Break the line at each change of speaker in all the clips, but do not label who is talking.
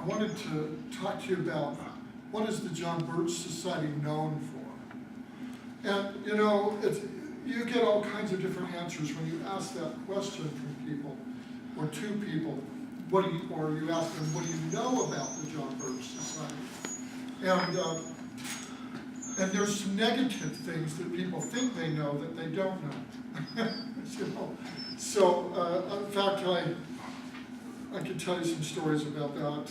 wanted to talk to you about what is the John Birch Society known for? And you know, you get all kinds of different answers when you ask that question from people or to people. Or you ask them, what do you know about the John Birch Society? And there's some negative things that people think they know that they don't know. You know? So, in fact, I could tell you some stories about that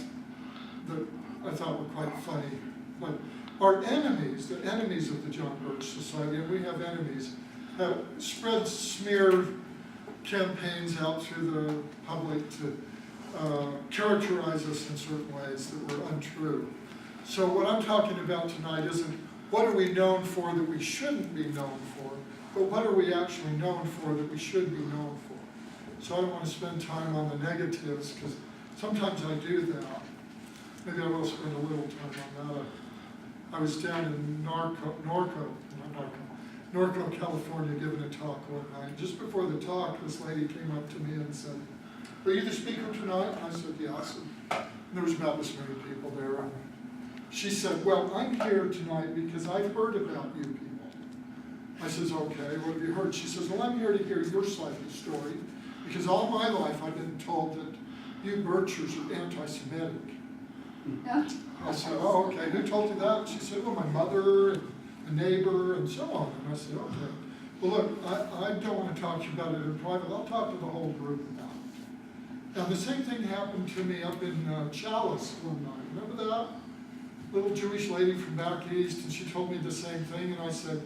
I thought were quite funny. But our enemies, the enemies of the John Birch Society, and we have enemies, have spread smear campaigns out to the public to characterize us in certain ways that were untrue. So what I'm talking about tonight isn't what are we known for that we shouldn't be known for, but what are we actually known for that we should be known for. So I don't want to spend time on the negatives because sometimes I do that. Maybe I will spend a little time on that. I was down in Norco, California, giving a talk one night. Just before the talk, this lady came up to me and said, "Are you the speaker tonight?" And I said, "Yes." And there was about this many people there. And she said, "Well, I'm here tonight because I've heard about you people." I says, "Okay, what have you heard?" She says, "Well, I'm here to hear your side of the story because all my life I've been told that you Birchers are anti-Semitic." I said, "Oh, okay, who told you that?" She said, "Well, my mother and a neighbor and so on." And I said, "Okay. Well, look, I don't want to talk to you about it in private. I'll talk to the whole group about it." Now, the same thing happened to me up in Chalice one night. Remember that? Little Jewish lady from back east, and she told me the same thing. And I said,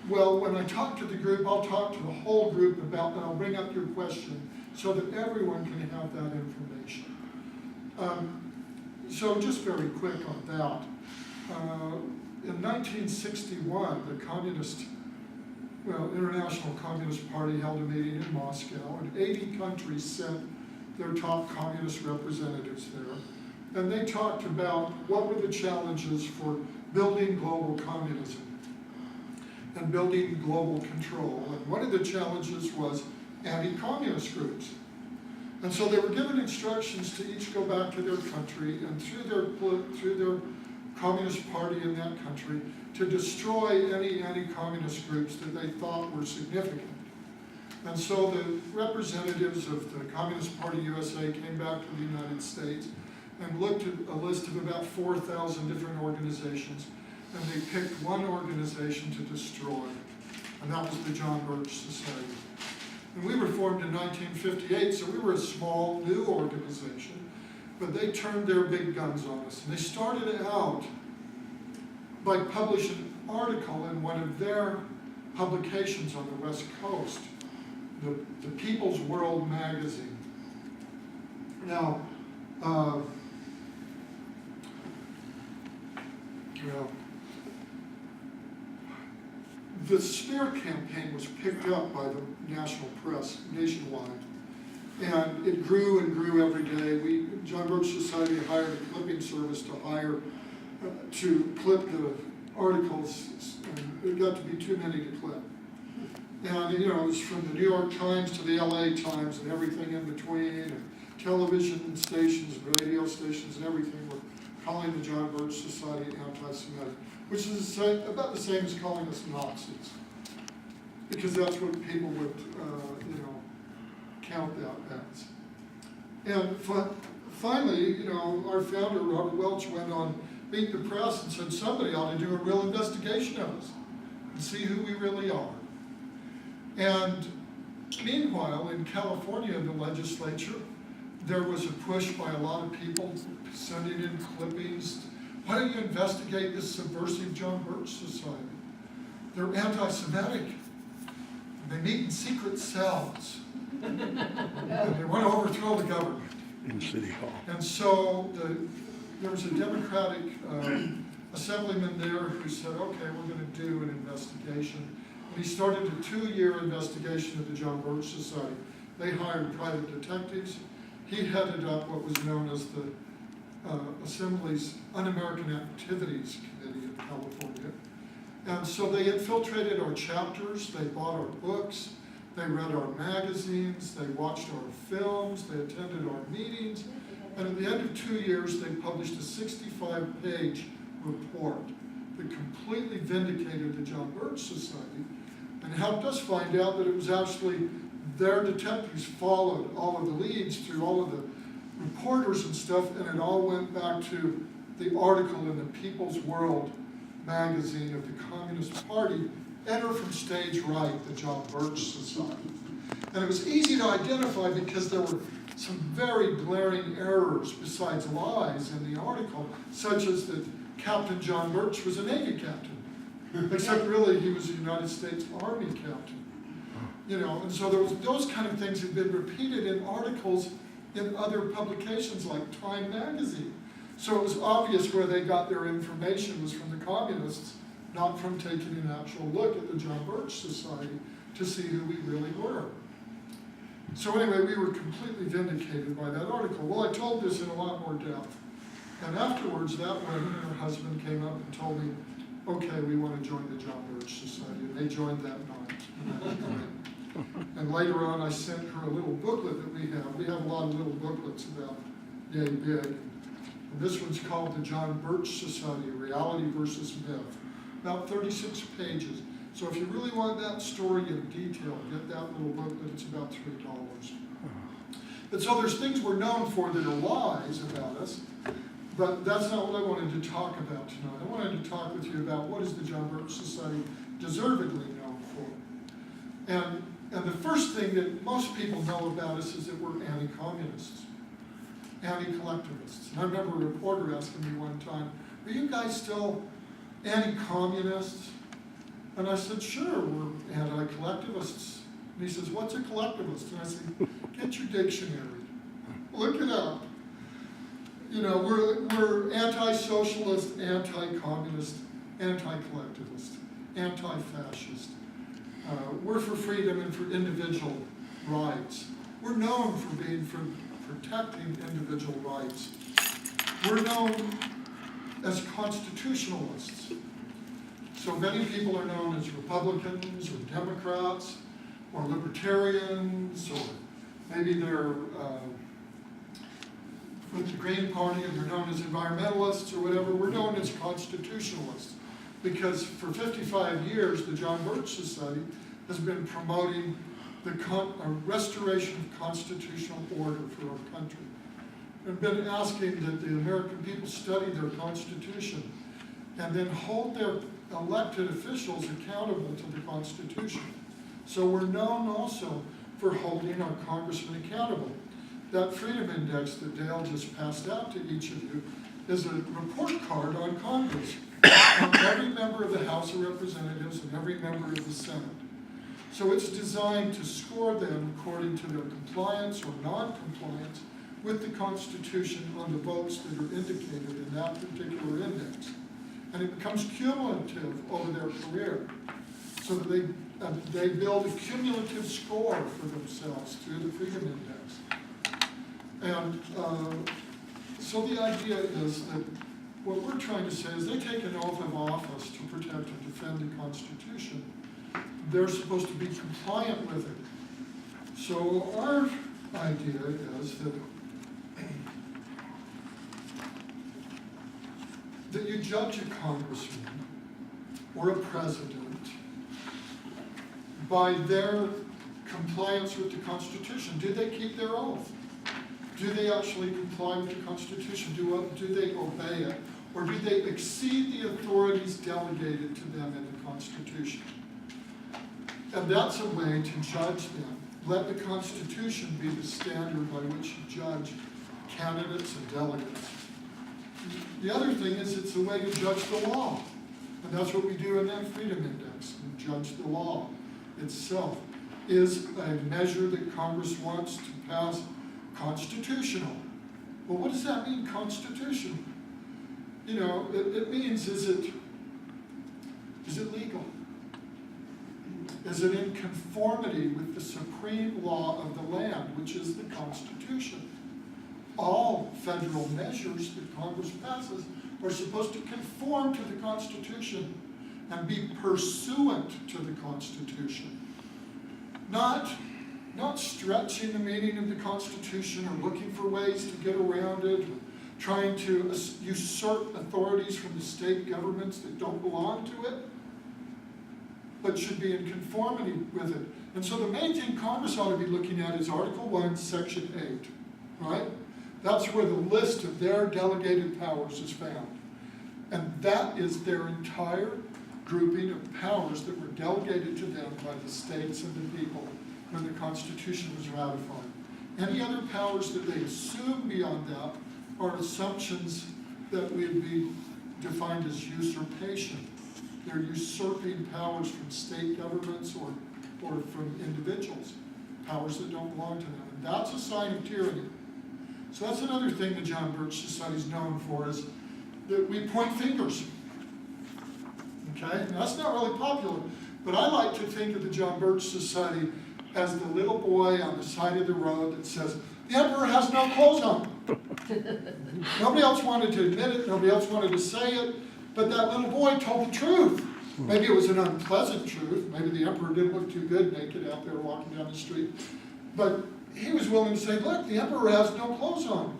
"Well, when I talk to the group, I'll talk to the whole group about that. I'll bring up your question so that everyone can have that information." So just very quick on that. In 1961, the International Communist Party held a meeting in Moscow, and 80 countries sent their top communist representatives there. And they talked about what were the challenges for building global communism and building global control. And one of the challenges was anti-communist groups. And so they were given instructions to each go back to their country and through their communist party in that country to destroy any anti-communist groups that they thought were significant. And so the representatives of the Communist Party USA came back to the United States and looked at a list of about 4,000 different organizations, and they picked one organization to destroy, and that was the John Birch Society. And we were formed in 1958, so we were a small, new organization, but they turned their big guns on us. And they started out by publishing an article in one of their publications on the West Coast, the People's World magazine. Now, the smear campaign was picked up by the national press nationwide, and it grew and grew every day. John Birch Society hired a clipping service to clip the articles, and it got to be too many to clip. And it was from the New York Times to the LA Times and everything in between, and television stations and radio stations and everything were calling the John Birch Society anti-Semitic, which is about the same as calling us Nazis, because that's what people would, count that as. And finally, our founder, Robert Welch, went on Beat the Press and said somebody ought to do a real investigation of us and see who we really are. And meanwhile, in California, in the legislature, there was a push by a lot of people sending in clippings. Why don't you investigate this subversive John Birch Society? They're anti-Semitic. They meet in secret cells. And they want to overthrow the government.
In City Hall.
And so there was a Democratic assemblyman there who said, okay, we're going to do an investigation. And he started a 2-year investigation of the John Birch Society. They hired private detectives. He headed up what was known as the Assembly's Un-American Activities Committee in California. And so they infiltrated our chapters, they bought our books, they read our magazines, they watched our films, they attended our meetings, And at the end of 2 years, they published a 65-page report that completely vindicated the John Birch Society and helped us find out that it was actually their detectives followed all of the leads through all of the reporters and stuff, and it all went back to the article in the People's World magazine of the Communist Party, Enter from Stage Right, the John Birch Society. And it was easy to identify because there were some very glaring errors besides lies in the article, such as that Captain John Birch was a Navy captain, except really he was a United States Army captain. You know, and so there was those kind of things had been repeated in articles in other publications like Time magazine. So it was obvious where they got their information was from the communists, not from taking an actual look at the John Birch Society to see who we really were. So anyway, we were completely vindicated by that article. Well, I told this in a lot more depth. And afterwards, that woman and her husband came up and told me, okay, we want to join the John Birch Society. And they joined that night. And later on, I sent her a little booklet that we have. We have a lot of little booklets about Yay Big. And this one's called the John Birch Society, Reality versus Myth. About 36 pages. So if you really want that story in detail, get that little booklet. It's about $3. But so there's things we're known for that are lies about us, but that's not what I wanted to talk about tonight. I wanted to talk with you about what is the John Birch Society deservedly known for. And the first thing that most people know about us is that we're anti-communists, anti-collectivists. And I remember a reporter asking me one time, are you guys still anti-communists? And I said, sure, we're anti-collectivists. And he says, what's a collectivist? And I said, get your dictionary, look it up. You know, we're anti-socialist, anti-communist, anti-collectivist, anti-fascist. We're for freedom and for individual rights. We're known for being for protecting individual rights. We're known as constitutionalists. So many people are known as Republicans or Democrats or Libertarians, or maybe they're with the Green Party and they're known as environmentalists or whatever. We're known as constitutionalists because for 55 years the John Birch Society has been promoting the restoration of constitutional order for our country and been asking that the American people study their Constitution and then hold their elected officials accountable to the Constitution. So we're known also for holding our congressmen accountable. That Freedom Index that Dale just passed out to each of you is a report card on Congress, on every member of the House of Representatives and every member of the Senate. So it's designed to score them according to their compliance or non-compliance with the Constitution on the votes that are indicated in that particular index. And it becomes cumulative over their career, so that they build a cumulative score for themselves through the Freedom Index. And so the idea is that what we're trying to say is they take an oath of office to protect and defend the Constitution. They're supposed to be compliant with it. So our idea is that you judge a congressman or a president by their compliance with the Constitution. Do they keep their oath? Do they actually comply with the Constitution? Do they obey it? Or do they exceed the authorities delegated to them in the Constitution? And that's a way to judge them. Let the Constitution be the standard by which you judge candidates and delegates. The other thing is it's a way to judge the law. And that's what we do in that Freedom Index. We judge the law itself. Is a measure that Congress wants to pass constitutional? Well, what does that mean, constitutional? You know, it means is it legal? Is it in conformity with the supreme law of the land, which is the Constitution? All federal measures that Congress passes are supposed to conform to the Constitution and be pursuant to the Constitution. Not not stretching the meaning of the Constitution or looking for ways to get around it, trying to usurp authorities from the state governments that don't belong to it, but should be in conformity with it. And so the main thing Congress ought to be looking at is Article 1, Section 8, right? That's where the list of their delegated powers is found. And that is their entire grouping of powers that were delegated to them by the states and the people when the Constitution was ratified. Any other powers that they assume beyond that are assumptions that would be defined as usurpation. They're usurping powers from state governments or from individuals, powers that don't belong to them. And that's a sign of tyranny. So that's another thing the John Birch Society is known for, is that we point fingers. Okay? Now, that's not really popular, but I like to think of the John Birch Society as the little boy on the side of the road that says, the emperor has no clothes on. Nobody else wanted to admit it, nobody else wanted to say it, but that little boy told the truth. Maybe it was an unpleasant truth, maybe the emperor didn't look too good naked out there walking down the street, but he was willing to say, look, the emperor has no clothes on.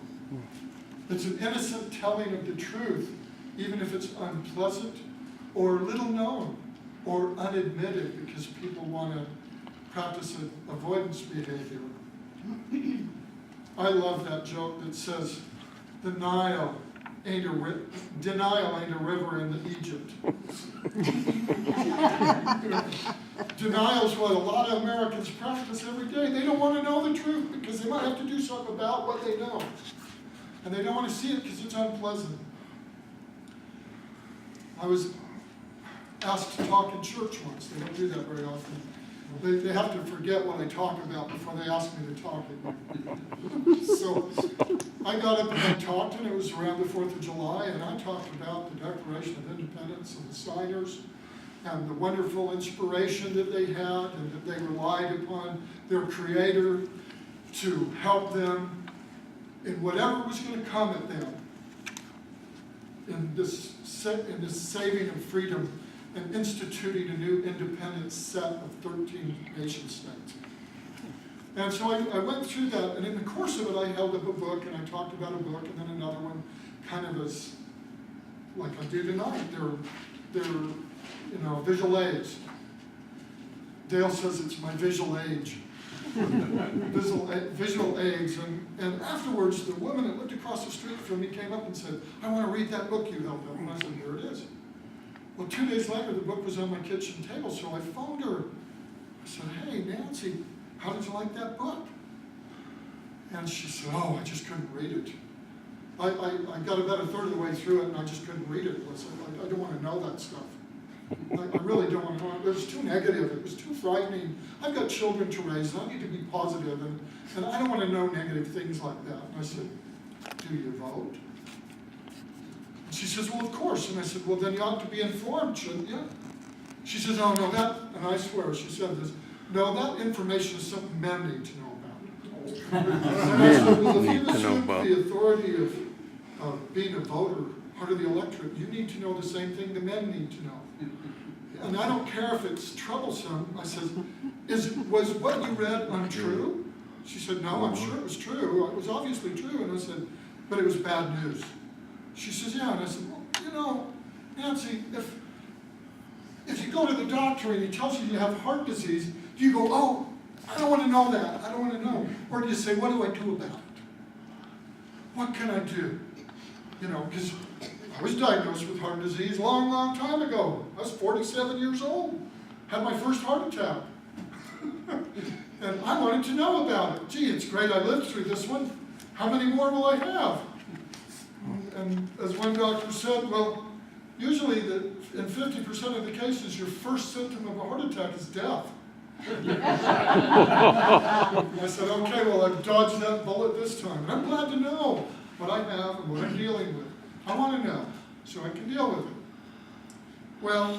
It's an innocent telling of the truth, even if it's unpleasant or little known or unadmitted because people want to practice an avoidance behavior. I love that joke that says, denial ain't a river in the Egypt. Denial is what a lot of Americans practice every day. They don't want to know the truth because they might have to do something about what they know. And they don't want to see it because it's unpleasant. I was asked to talk in church once. They don't do that very often. They have to forget what I talk about before they ask me to talk. So I got up and I talked, and it was around the 4th of July, and I talked about the Declaration of Independence and the signers and the wonderful inspiration that they had and that they relied upon their Creator to help them in whatever was going to come at them in this saving of freedom and instituting a new independent set of 13 nation states. And so I went through that, and in the course of it, I held up a book, and I talked about a book, and then another one, kind of as, like I do tonight, they're visual aids. Dale says it's my visual age. Visual aids, and afterwards, the woman that lived across the street from me came up and said, I want to read that book you held up, and I said, here it is. Well, 2 days later, the book was on my kitchen table, so I phoned her. I said, hey, Nancy, how did you like that book? And she said, oh, I just couldn't read it. I got about a third of the way through it, and I just couldn't read it. I said, I don't want to know that stuff. I really don't want to know it. It was too negative. It was too frightening. I've got children to raise, and I need to be positive, and I don't want to know negative things like that. And I said, do you vote? And she says, well, of course. And I said, well, then you ought to be informed, shouldn't you? She says, oh, no, that, and I swear, she said this, no, that information is something men need to know about. And I said, well, if you assume the authority of being a voter, part of the electorate, you need to know the same thing the men need to know. And I don't care if it's troublesome. I said, was what you read untrue? She said, no, I'm sure it was true. It was obviously true. And I said, but it was bad news. She says, yeah. And I said, well, Nancy, if you go to the doctor and he tells you you have heart disease, do you go, oh, I don't want to know that. I don't want to know. Or do you say, what do I do about it? What can I do? Because I was diagnosed with heart disease a long, long time ago. I was 47 years old. Had my first heart attack. And I wanted to know about it. Gee, it's great I lived through this one. How many more will I have? And as one doctor said, well, usually in 50% of the cases, your first symptom of a heart attack is death. I said, okay, well, I've dodged that bullet this time. And I'm glad to know what I have and what I'm dealing with. I want to know so I can deal with it. Well,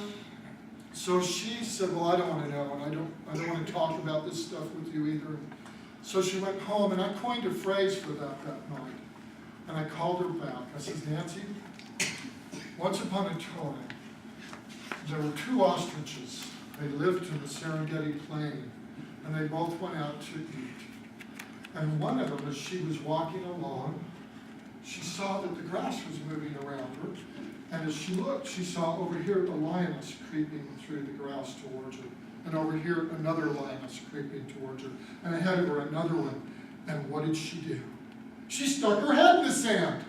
so she said, well, I don't want to know, and I don't want to talk about this stuff with you either. So she went home, and I coined a phrase for that night. And I called her back. I said, Nancy, once upon a time, there were two ostriches. They lived in the Serengeti Plain, and they both went out to eat. And one of them, as she was walking along, she saw that the grass was moving around her. And as she looked, she saw over here a lioness creeping through the grass towards her. And over here, another lioness creeping towards her. And ahead of her, another one. And what did she do? She stuck her head in the sand.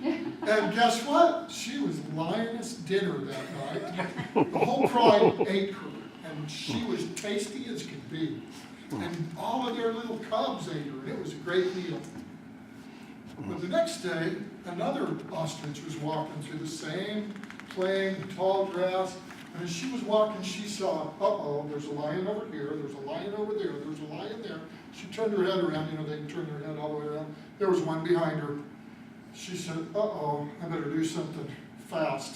And guess what? She was lioness dinner that night. The whole pride ate her. And she was tasty as could be. And all of their little cubs ate her. And it was a great meal. But the next day, another ostrich was walking through the same plain, tall grass. And as she was walking, she saw, uh-oh, there's a lion over here, there's a lion over there, there's a lion there. She turned her head around, they can turn their head all the way around. There was one behind her. She said, uh-oh, I better do something fast.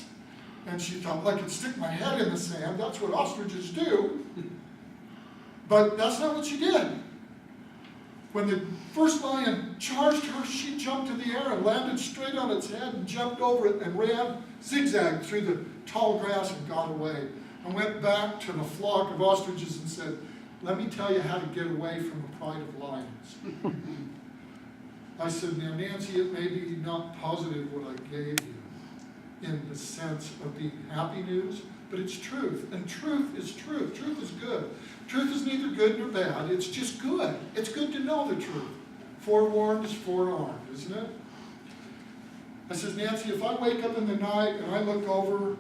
And she thought, well, I could stick my head in the sand, that's what ostriches do. But that's not what she did. When the first lion charged her, she jumped in the air and landed straight on its head and jumped over it and ran zigzag through the tall grass and got away. And went back to the flock of ostriches and said, let me tell you how to get away from the pride of lions. I said, now Nancy, it may be not positive what I gave you in the sense of being happy news, but it's truth. And truth is truth. Truth is good. Truth is neither good nor bad. It's just good. It's good to know the truth. Forewarned is forearmed, isn't it? I says, Nancy, if I wake up in the night and I look over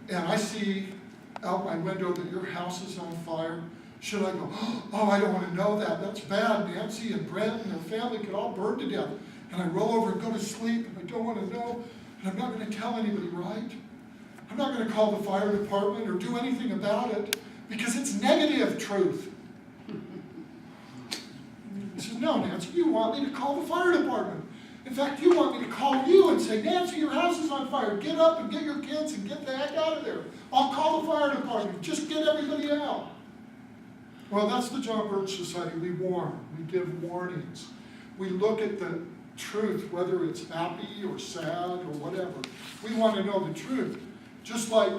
and I see out my window that your house is on fire, should I go, oh, I don't want to know that. That's bad. Nancy and Brent and their family could all burn to death. And I roll over and go to sleep and I don't want to know. And I'm not going to tell anybody, right? I'm not going to call the fire department or do anything about it because it's negative truth. He says, no, Nancy, you want me to call the fire department. In fact, you want me to call you and say, Nancy, your house is on fire. Get up and get your kids and get the heck out of there. I'll call the fire department. Just get everybody out. Well, that's the John Birch Society. We warn. We give warnings. We look at the truth, whether it's happy or sad or whatever. We want to know the truth. Just like,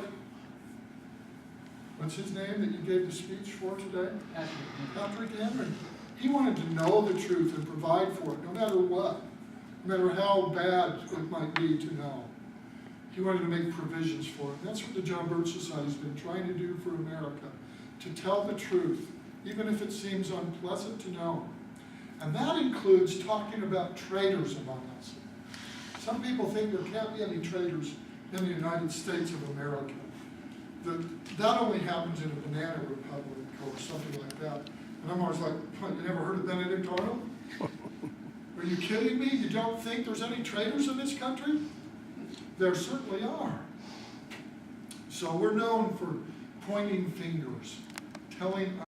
what's his name that you gave the speech for today? Patrick Henry. He wanted to know the truth and provide for it, no matter what. No matter how bad it might be to know. He wanted to make provisions for it. And that's what the John Birch Society has been trying to do for America. To tell the truth, even if it seems unpleasant to know. And that includes talking about traitors among us. Some people think there can't be any traitors in the United States of America. That only happens in a banana republic or something like that. And I'm always like, what, you never heard of Benedict Arnold? Are you kidding me? You don't think there's any traitors in this country? There certainly are. So we're known for pointing fingers, telling